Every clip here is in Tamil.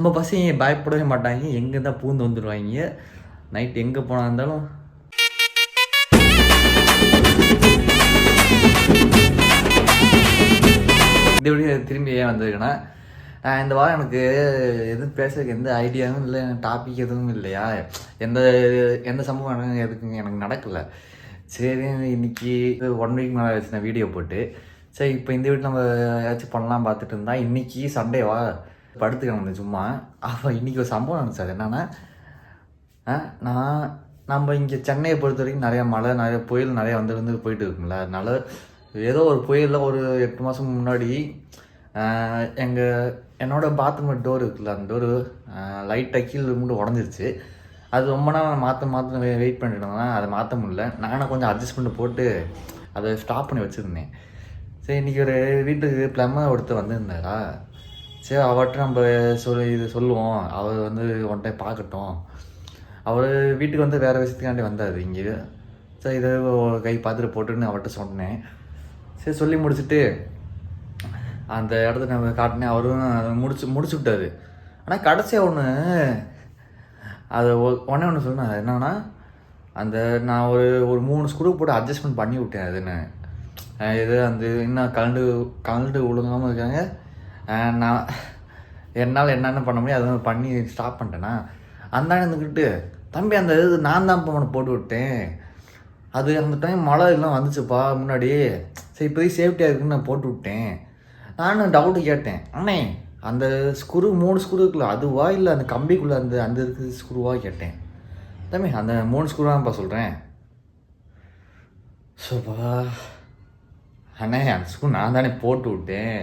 நம்ம பசங்க பயப்படவே மாட்டாங்க, எங்கே தான் பூந்து வந்துடுவாங்க. நைட் எங்கே போனா இருந்தாலும் இந்த வீடியோ திரும்பி ஏன் வந்திருக்குன்னா, இந்த வாரம் எனக்கு எதுவும் பேசுறதுக்கு எந்த ஐடியாவும் இல்லை, டாபிக் எதுவும் இல்லையா, எந்த எந்த சம்பவம் எதுக்குங்க எனக்கு நடக்கலை. சரி, இன்னைக்கு 1 வீக் மேலே ஆச்சு நான் வீடியோ போட்டு. சரி, இப்போ இந்த வீட்டில் நம்ம ஏதாச்சும் பண்ணலாம் பார்த்துட்டு இருந்தா, இன்றைக்கி சண்டேவா படுத்து கிடந்தேன் சும்மா. அப்போ இன்றைக்கி ஒரு சம்பவம் நடந்துச்சு. அது என்னென்னா, நம்ம இங்கே சென்னையை பொறுத்த வரைக்கும் நிறையா மழை, நிறைய புயல் நிறையா வந்து போயிட்டு இருக்குங்களா. அதனால ஏதோ ஒரு புயலில் ஒரு 8 மாதம் முன்னாடி என்னோடய பாத்ரூம் டோர் இருக்குல்ல, அந்த டோரு லைட்டாக கீழே மட்டும் உடஞ்சிருச்சு. அது ரொம்ப நாள் மாற்ற வெயிட் பண்ணிட்டு இருந்தேன், அதை மாற்ற முடியல. நானும் கொஞ்சம் அட்ஜஸ்ட்மெண்ட் போட்டு அதை ஸ்டாப் பண்ணி வச்சுருந்தேன். சரி, இன்றைக்கி ஒரு வீட்டுக்கு ப்ளம்மர் ஒருத்தர் வந்திருந்தாரா. சரி, அவர்கிட்ட நம்ம இது சொல்லுவோம், அவர் வந்து ஒன் டைம் பார்க்கட்டும். அவர் வீட்டுக்கு வந்து வேறு விஷயத்துக்காண்டி வந்தார் இங்கே. சரி, இதை கை பார்த்துட்டு போட்டுன்னு அவர்கிட்ட சொன்னேன். சரி, சொல்லி முடிச்சுட்டு அந்த இடத்த நம்ம காட்டினேன். அவரும் அதை முடிச்சு விட்டார். ஆனால் கடைசியாக அது ஒன்று சொன்னேன். என்னன்னா, நான் ஒரு 3 ஸ்க்ரூ போட்டு அட்ஜஸ்ட்மெண்ட் பண்ணி விட்டேன். அதுன்னு இது இன்னும் கலண்டு ஒழுங்காமல் இருக்காங்க. நான் என்னால் என்னென்ன பண்ண முடியும் அதை பண்ணி ஸ்டாப் பண்ணிட்டேன்னா, அந்த இருந்துக்கிட்டு தம்பி அந்த இது நான் தான் இப்போ போட்டு விட்டேன், அது அந்த டைம் மழை எல்லாம் வந்துச்சுப்பா முன்னாடி, சரி இப்போதைக்கு சேஃப்டியாக இருக்குன்னு நான் போட்டு விட்டேன். நானும் டவுட்டு கேட்டேன், அண்ணே அந்த ஸ்க்ரூ 3 ஸ்க்ரூ இருக்குல்ல அதுவா இல்லை அந்த கம்பிக்குள்ளே அந்த இருக்குது ஸ்க்ரூவாக கேட்டேன். தம்பி அந்த 3 ஸ்க்ரூ தான்ப்பா சொல்கிறேன். சோப்பா அண்ணே, அந்த ஸ்க்ரூ நான் தானே போட்டு விட்டேன்.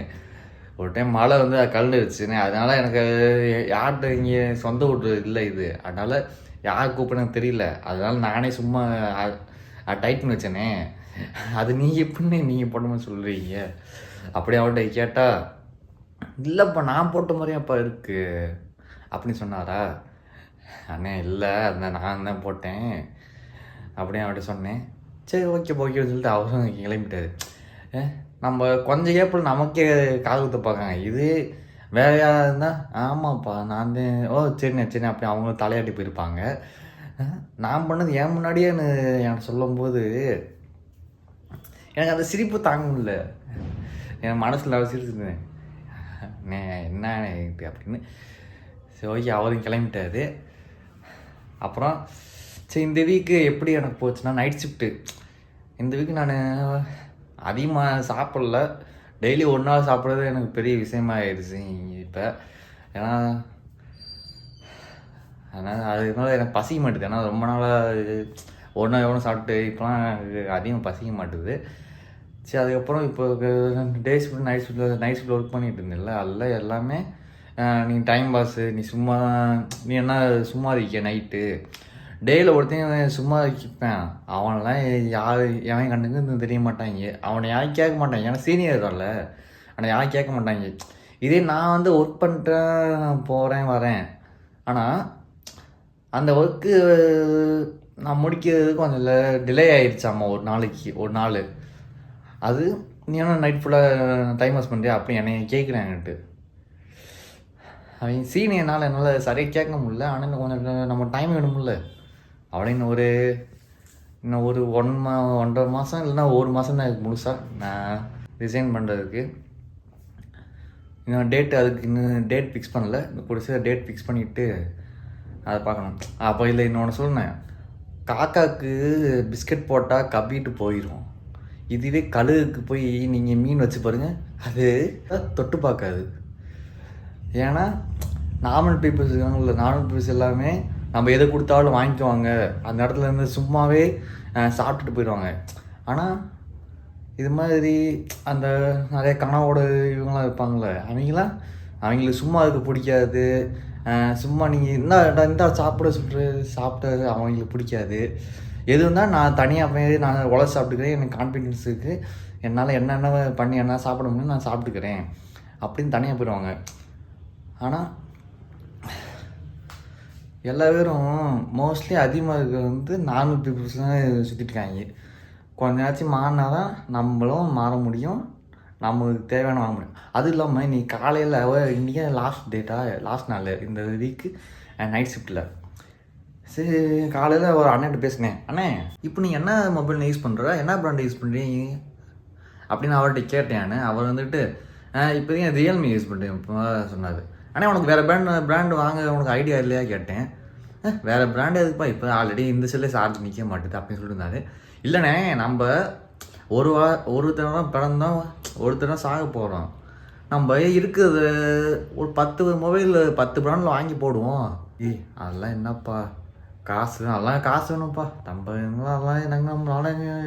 ஒரு டைம் மழை வந்து கலந்துருச்சுண்ணே, அதனால் எனக்கு யார்கிட்ட இங்கே சொந்த வீட்டு இல்லை இது, அதனால் யார் கூப்பிடுன்னு தெரியல, அதனால் நானே சும்மா டைட் பண்ணி வச்சேனே, அது நீங்கள் போட்டோம்னு சொல்கிறீங்க அப்படி அவர்கிட்ட கேட்டால், இல்லைப்பா நான் போட்ட மாதிரியாப்பா இருக்குது அப்படின்னு சொன்னாரா. அண்ணே இல்லை, நான் தான் போட்டேன் அப்படியே அவர்கிட்ட சொன்னேன். சரி, ஓகேன்னு சொல்லிட்டு அவரும் கிளம்பிட்டாரு. நம்ம கொஞ்சம் கேப்பில் நமக்கே காது குத்த பார்க்காங்க. இது வேற யாராக இருந்தால், ஆமாப்பா நான் தான், சரிண்ணே அப்படி அவங்க தலையாட்டி போயிருப்பாங்க. நான் பண்ணது என் முன்னாடியே எனக்கு சொல்லும்போது எனக்கு அந்த சிரிப்பு தாங்க முடியல. என் மனசில் சிரிச்சுருந்தேன், என்ன அப்படின்னு. சரி, ஓகே அவரும் கிளம்பிட்டாரு. அப்புறம் சரி, இந்த வீக்கு எப்படி எனக்கு போச்சுன்னா, நைட் ஷிஃப்ட்டு. இந்த வீக்கு நான் அதிகமாக சாப்பிடல, டெய்லி 1 நாள் சாப்பிட்றது எனக்கு பெரிய விஷயமாகிடுச்சு இப்போ. ஏன்னா அதனால எனக்கு பசிக்க மாட்டுது. ஏன்னா ரொம்ப நாளாக ஒன்று சாப்பிட்டு இப்போலாம் எனக்கு அதிகமாக பசிக்க மாட்டுது. சரி, அதுக்கப்புறம் இப்போ டே ஷிஃப்ட் நைட் ஷிஃப்ட்டில் ஒர்க் பண்ணிகிட்டு இருந்தில்ல, அதில் எல்லாமே நீ டைம் பாஸு, நீ என்ன சும்மா இருக்க நைட்டு டேயில் ஒருத்தையும் சும்மா இருப்பேன். அவனெல்லாம் எவன் கண்டுக்கு தெரிய மாட்டாங்க, அவனை யாரும் கேட்க மாட்டாங்க, ஏன்னா சீனியர் தான்ல, ஆனால் யாரும் கேட்க மாட்டாங்க. இதே நான் வந்து ஒர்க் பண்ணிட்டேன், போகிறேன் வரேன், ஆனால் அந்த ஒர்க்கு நான் முடிக்கிறது கொஞ்சம் டிலே ஆகிடுச்சாம்மா. ஒரு நாள் அது நீ என்ன நைட் ஃபுல்லாக டைம் பாஸ் பண்ணுறியா அப்படி என்னை கேட்குறேன்ட்டு. அவங்க சீனியர்னால் என்னால் சரியாக கேட்க முடியல. ஆனால் இன்னும் கொஞ்சம் நம்ம டைம் வேணும்ல. அவளே இன்னும் ஒரு 1.5 மாதம் இல்லைன்னா 1 மாதம் தான் இருக்குது முழுசாக நான் ரிசைன் பண்ணுறதுக்கு. இன்னும் டேட் ஃபிக்ஸ் பண்ணல. இந்த பிடிச்ச டேட் ஃபிக்ஸ் பண்ணிவிட்டு அதை பார்க்கணும். அப்போ இல்லை, இன்னொன்று சொன்னேன், காக்காவுக்கு பிஸ்கட் போட்டால் கப்பிட்டு போயிடும். இதுவே கழுகுக்கு போய் நீங்கள் மீன் வச்சு பாருங்கள், அது தொட்டு பார்க்காது. ஏன்னா நார்மல் பீப்புள்ஸ் எல்லாமே நம்ம எதை கொடுத்தாலும் வாங்கிக்குவாங்க, அந்த இடத்துல இருந்து சும்மாவே சாப்பிட்டுட்டு போயிடுவாங்க. ஆனால் இது மாதிரி அந்த நிறைய கனவோட இவங்களாம் இருப்பாங்களே, அவங்களுக்கு சும்மா அதுக்கு பிடிக்காது. சும்மா நீங்கள் இந்த சாப்பிட்டு அவங்களுக்கு பிடிக்காது. எது இருந்தால் நான் தனியாக போய் நான் உழைச்சி சாப்பிட்டுக்கிறேன், எனக்கு கான்ஃபிடென்ஸ் இருக்குது, என்னால் என்னென்ன பண்ணி என்ன சாப்பிட முடியும் நான் சாப்பிட்டுக்கிறேன் அப்படின்னு தனியாக போயிடுவாங்க. ஆனால் எல்லா பேரும் மோஸ்ட்லி அதிகமாக இருக்கிறது நார்மல் பீப்புள்ஸ் தான் சுற்றிட்டு இருக்காங்க. கொஞ்ச நேரத்துக்கு மாறினா தான் நம்மளும் மாற முடியும், நமக்கு தேவையான வாங்க முடியும். அதுவும் இல்லாமல் நீ காலையில் இன்றைக்கே லாஸ்ட் நாள் இந்த வீக்கு நைட் ஷிஃப்ட்டில். சரி காலையில் ஒரு அண்ணன்ட்ட பேசினேன், அண்ணே இப்போ நீ என்ன மொபைல் யூஸ் பண்ணுற, என்ன ப்ராண்ட் யூஸ் பண்ணுறீங்க அப்படின்னு அவர்கிட்ட கேட்டேன். அவர் வந்துட்டு இப்போதைக்கு ரியல்மி யூஸ் பண்ணுறேன் இப்போ சொன்னார். ஆனால் உனக்கு வேறு பிராண்டு வாங்க உனக்கு ஐடியா இல்லையா கேட்டேன். வேறு பிராண்டு எதுக்குப்பா, இப்போ ஆல்ரெடி இந்த செல்லே சார்ஜ் நிற்க மாட்டேது அப்படின்னு சொல்லியிருந்தாரு. இல்லைண்ணே நம்ம ஒரு தடவை பிறந்தோம், ஒரு தடவை சாக போகிறோம், நம்ம இருக்கிறது ஒரு 10 மொபைல் 10 பிராண்டில் வாங்கி போடுவோம். அதெல்லாம் என்னப்பா காசு, அதெல்லாம் காசு வேணும்ப்பா, நம்ம எங்கெல்லாம்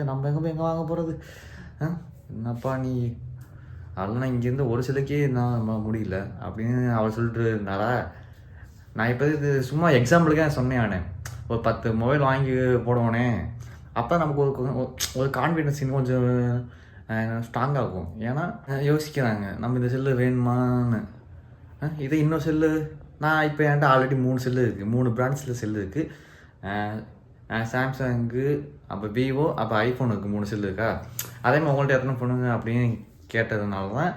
நம்ம எங்கே வாங்க போகிறது, என்னப்பா நீ, அதெல்லாம் இங்கேருந்து ஒரு சிலக்கே நான் முடியல அப்படின்னு அவர் சொல்லிட்டு இருந்தாரா. நான் இப்போ இது சும்மா எக்ஸாம்பிளுக்காக சொன்னேன். நான் ஒரு 10 மொபைல் வாங்கி போடுவோனே, அப்போ நமக்கு ஒரு கான்ஃபிடென்ஸ் இன்னும் கொஞ்சம் ஸ்ட்ராங்காக இருக்கும். ஏன்னா யோசிக்கிறாங்க நம்ம இந்த செல்லு வேணுமான்னு. இதே இன்னொரு செல்லு நான் இப்போ என்கிட்ட ஆல்ரெடி 3 செல்லு இருக்குது, 3 பிராண்ட்ஸில் செல்லு இருக்குது. சாம்சங்கு, அப்போ விவோ, அப்போ ஐஃபோனுக்கு 3 செல்லு இருக்கா. அதே மாதிரி உங்கள்கிட்ட எத்தனை பொண்ணுங்க அப்படின்னு கேட்டதுனால தான்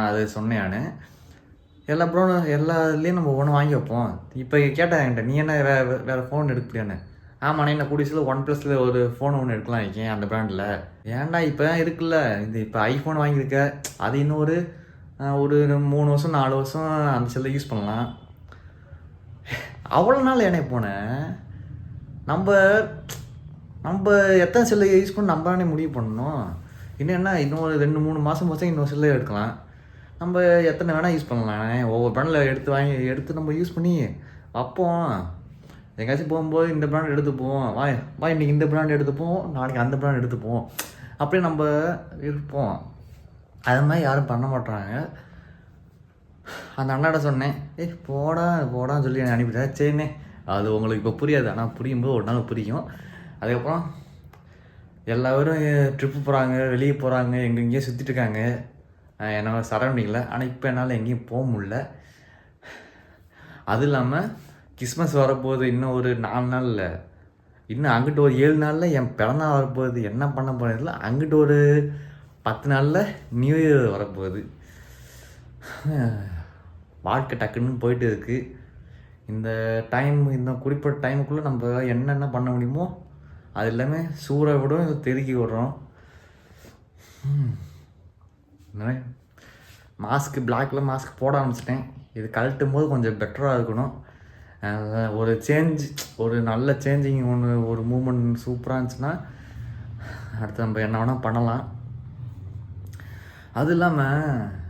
அது சொன்னேன். நான் எல்லா இதுலேயும் நம்ம ஒன்று வாங்கி வைப்போம். இப்போ கேட்டேன் என்கிட்ட, நீ என்ன வேறு ஃபோன் எடுக்கலையான்னு. ஆமாண்ணே நான் கூடியசில் OnePlus ஒரு ஃபோன் ஒன்று எடுக்கலாம் இருக்கேன் அந்த பிராண்டில். ஏன்டா இப்போ தான் இருக்குல்ல, இது இப்போ ஐஃபோன் வாங்கியிருக்க, அது இன்னும் ஒரு 3 வருஷம் 4 வருஷம் அந்த செல்லை யூஸ் பண்ணலாம். அவ்வளோ நாள் ஏனே போனேன். நம்ம எத்தனை செல்லை யூஸ் பண்ணி நம்ம தானே முடிவு பண்ணணும். இன்னும் இன்னும் ஒரு 2-3 மாதம் இன்னொரு செல்லை எடுக்கலாம். நம்ம எத்தனை வேணால் யூஸ் பண்ணலாம். ஒவ்வொரு பிராண்டில் எடுத்து நம்ம யூஸ் பண்ணி வைப்போம். எங்கேயாச்சும் போகும்போது இந்த பிராண்ட் எடுத்துப்போம், வா இன்றைக்கி இந்த பிராண்ட் எடுத்துப்போம், நாளைக்கு அந்த பிராண்ட் எடுத்துப்போம், அப்படியே நம்ம இருப்போம். அது மாதிரி யாரும் பண்ண மாட்டாங்க. அந்த அண்ணாட்ட சொன்னேன், போடான்னு சொல்லி அனுப்பிட்டேன். சரிண்ணே அது உங்களுக்கு இப்போ புரியாது, ஆனால் புரியும்போது ஒரு நாள் புரியும். அதுக்கப்புறம் எல்லோரும் ட்ரிப்பு போகிறாங்க, வெளியே போகிறாங்க, எங்கெங்கேயோ சுற்றிட்டு இருக்காங்க என்னோட சரௌண்டிங்கில். ஆனால் இப்போ என்னால் எங்கேயும் போக முடில. அதுவும் இல்லாமல் கிறிஸ்மஸ் வரப்போகுது இன்னும் ஒரு 4 நாளில், இன்னும் அங்கிட்டு ஒரு 7 நாளில் என் பிறந்தநாள் வரப்போகுது. என்ன பண்ண போகிறதில்ல, அங்கிட்டு ஒரு 10 நாளில் நியூ இயர் வரப்போகுது. வாழ்க்கை டக்குன்னு போயிட்டு இருக்குது. இந்த குறிப்பிட்ட டைமுக்குள்ளே நம்ம என்னென்ன பண்ண முடியுமோ அது எல்லாமே சூறை விடும், தெருக்கி விடுறோம். பிளாக்ல மாஸ்க் போட ஆரம்பிச்சிட்டேன். இது கழட்டும் போது கொஞ்சம் பெட்டராக இருக்கணும். ஒரு நல்ல சேஞ்சிங் ஒரு மூமெண்ட் சூப்பராக இருந்துச்சுன்னா அடுத்து நம்ம என்ன வேணால் பண்ணலாம். அது இல்லாமல்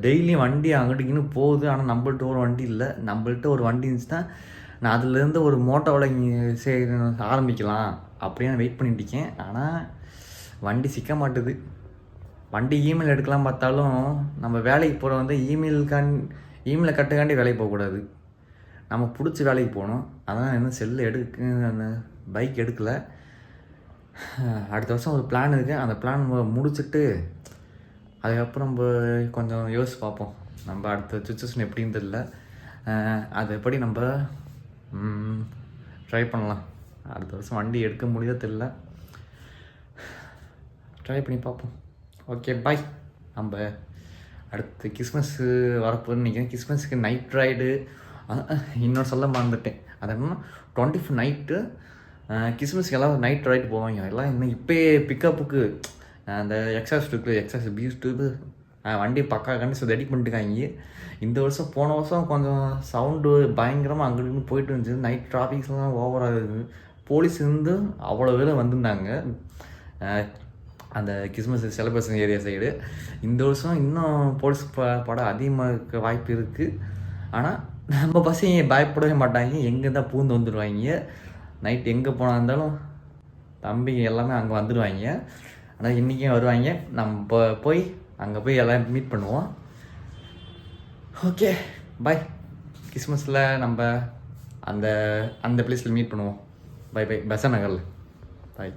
டெய்லியும் வண்டி அங்கிட்டுக்குன்னு போகுது. ஆனால் நம்மள்ட்ட ஒரு வண்டி இல்லை. நம்மள்ட்ட ஒரு வண்டி இருந்துச்சுன்னா நான் அதுலேருந்து ஒரு மோட்டோவில் ஆரம்பிக்கலாம் அப்படின்னு வெயிட் பண்ணிட்டு இருக்கேன். ஆனால் வண்டி சிக்க மாட்டுது. வண்டி இமெயில் எடுக்கலாம் பார்த்தாலும் நம்ம வேலைக்கு போகிற இமெயிலை கட்டுக்காண்டி வேலைக்கு போகக்கூடாது, நம்ம பிடிச்ச வேலைக்கு போகணும். அதான் இன்னும் செல்லு அந்த பைக் எடுக்கலை. அடுத்த வருஷம் ஒரு பிளான் இருக்குது. அந்த பிளான் முடிச்சுட்டு அதுக்கப்புறம் நம்ம கொஞ்சம் யோசிச்சு பார்ப்போம். நம்ம அடுத்த சுச்சுவேஷன் எப்படின்னு தெரியல, அது எப்படி நம்ம ட்ரை பண்ணலாம். அடுத்த வருஷம் வண்டி எடுக்க முடியாத தெரியல, ட்ரை பண்ணி பார்ப்போம். Okay bye. நம்ம அடுத்து கிறிஸ்மஸ்ஸு வரப்போகுதுன்னு நினைக்கிறேன். கிறிஸ்மஸுக்கு நைட் ரைடு இன்னொரு சொல்ல மறந்துட்டேன். அது என்னன்னா 25 நைட்டு கிறிஸ்மஸ்க்கு எல்லாம் நைட் ரைடு போவாங்க எல்லாம். இன்னும் இப்போயே பிக்கப்புக்கு அந்த எக்ஸாஸ் பீஸ்ட்டு வண்டி பக்கா கண்டிப்பாக ரெடி பண்ணிட்டுருக்காங்க. இந்த வருஷம் போன வருஷம் கொஞ்சம் சவுண்டு பயங்கரமாக அங்கிட்டு போயிட்டு இருந்துச்சு. நைட் டிராஃபிக்ஸ்லாம் ஓவராக இருக்குது. போலீஸ் இருந்து அவ்வளோ வேலை வந்திருந்தாங்க அந்த கிறிஸ்மஸ் செலிப்ரேஷன் ஏரியா சைடு. இந்த வருஷம் இன்னும் போலீஸ் படம் அதிகமாக இருக்க வாய்ப்பு இருக்குது. ஆனால் நம்ம பசங்க பயப்படவே மாட்டாங்க, எங்கே தான் பூந்து வந்துடுவாங்க. நைட் எங்கே போனால் இருந்தாலும் தம்பிங்க எல்லாமே அங்கே வந்துடுவாங்க. ஆனால் இன்றைக்கும் வருவாங்க. நம்ம போய் அங்கே போய் எல்லாம் மீட் பண்ணுவோம். Okay bye. கிறிஸ்மஸில் நம்ம அந்த பிளேஸில் மீட் பண்ணுவோம். பை பெசன் நகரில். பாய்.